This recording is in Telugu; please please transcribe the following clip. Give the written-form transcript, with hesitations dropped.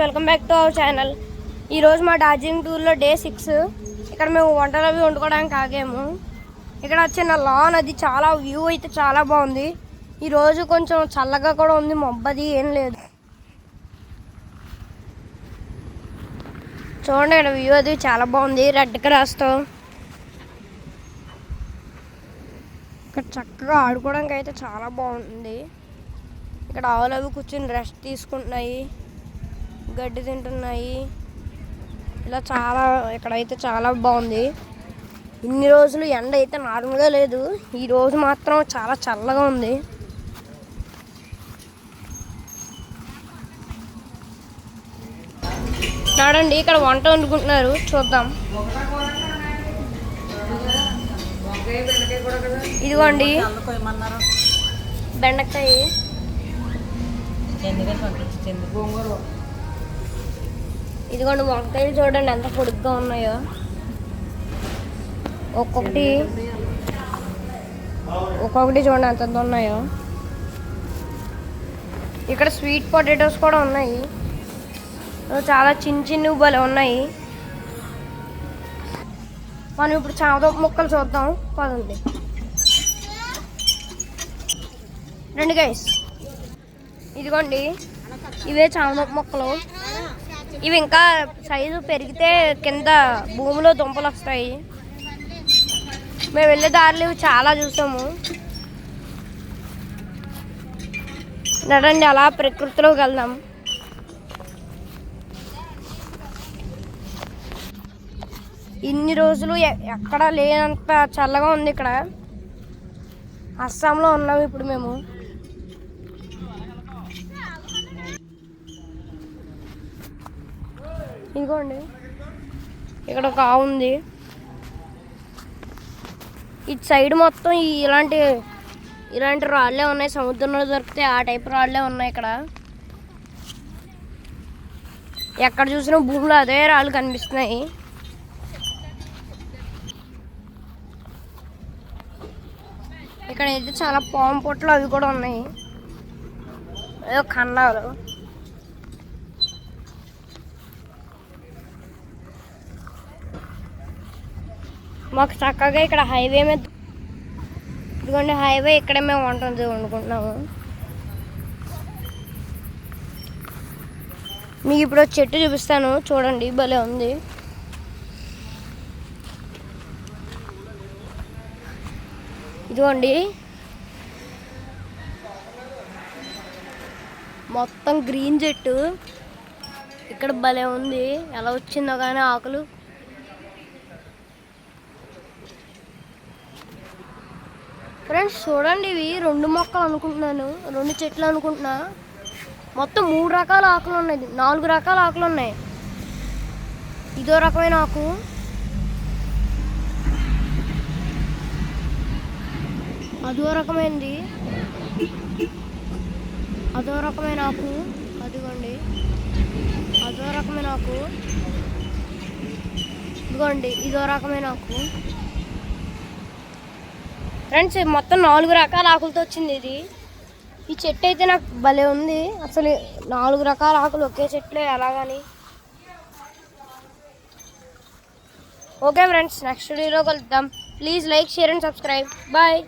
Welcome back to our channel. ఈరోజు మా డార్జిలింగ్ టూర్లో డే 6. ఇక్కడ మేము వంటలు అవి వండుకోవడానికి ఆగాము. ఇక్కడ చిన్న లాన్, అది చాలా వ్యూ అయితే చాలా బాగుంది. ఈరోజు కొంచెం చల్లగా కూడా ఉంది, మబ్బది ఏం లేదు. చూడండి, ఇక్కడ వ్యూ అది చాలా బాగుంది, రెడ్ గ్రాస్తో. ఇక్కడ చక్కగా ఆడుకోవడానికి అయితే చాలా బాగుంది. ఇక్కడ ఆవులు అవి కూర్చొని రెస్ట్ తీసుకుంటున్నాయి, గడ్డి తింటున్నాయి. ఇలా చాలా ఇక్కడైతే చాలా బాగుంది. ఇన్ని రోజులు ఎండ అయితే నార్మల్గా లేదు, ఈరోజు మాత్రం చాలా చల్లగా ఉంది. చూడండి, ఇక్కడ వంట వండుకుంటున్నారు, చూద్దాం. ఇదిగోండి బెండకాయ, ఇదిగోండి వంకాయలు. చూడండి ఎంత పొడుగ్గా ఉన్నాయో, ఒక్కొక్కటి చూడండి ఎంత ఉన్నాయో. ఇక్కడ స్వీట్ పొటాటోస్ కూడా ఉన్నాయి, చాలా చిన్న భలే ఉన్నాయి. మనం ఇప్పుడు చామదుంప ముక్కలు చూద్దాం, పదండి రండి గైస్. ఇదిగోండి ఇవే చామదుంప ముక్కలు. ఇవి ఇంకా సైజు పెరిగితే కింద భూమిలో దుంపలు వస్తాయి. మేము వెళ్ళే దారిలో ఇవి చాలా చూసాము. నడండి అలా ప్రకృతిలోకి వెళ్దాం. ఇన్ని రోజులు ఎక్కడ లేనంత చల్లగా ఉంది. ఇక్కడ అస్సాంలో ఉన్నాము ఇప్పుడు మేము. ఇదిగోండి ఇక్కడ ఒక ఆవు ఉంది. ఇటు సైడ్ మొత్తం ఇలాంటి రాళ్ళే ఉన్నాయి, సముద్రంలో దొరికితే ఆ టైప్ రాళ్ళే ఉన్నాయి. ఇక్కడ ఎక్కడ చూసినా భూమిలో అదే రాళ్ళు కనిపిస్తున్నాయి. ఇక్కడ అయితే చాలా పాము పొట్లు అవి కూడా ఉన్నాయి, ఏదో కన్నాలు. మాకు చక్కగా ఇక్కడ హైవే మీద, ఇదిగోండి హైవే, ఇక్కడే మేము వండుకుంటున్నాము. మీకు ఇప్పుడు చెట్టు చూపిస్తాను, చూడండి భలే ఉంది. ఇదిగోండి మొత్తం గ్రీన్ చెట్టు, ఇక్కడ భలే ఉంది. ఎలా వచ్చిందో కానీ ఆకులు. ఫ్రెండ్స్ చూడండి, ఇవి 2 మొక్కలు అనుకుంటున్నాను, 2 చెట్లు అనుకుంటున్నా. మొత్తం 3 రకాల ఆకులు ఉన్నాయి, 4 రకాల ఆకులు ఉన్నాయి. ఇదో రకమైన ఆకు, అదో రకమైనది, అదో రకమైన ఆకు, అదిగోండి అదో రకమైన ఆకు, ఇదిగోండి ఇదో రకమైన ఆకు. ఫ్రెండ్స్ మొత్తం 4 రకాల ఆకులతో వచ్చింది ఇది. ఈ చెట్టు అయితే నాకు భలే ఉంది. అసలు 4 రకాల ఆకులు ఒకే చెట్లు ఎలాగని. ఓకే ఫ్రెండ్స్, నెక్స్ట్ వీడియోలో కలుద్దాం. Please like, share and subscribe. Bye.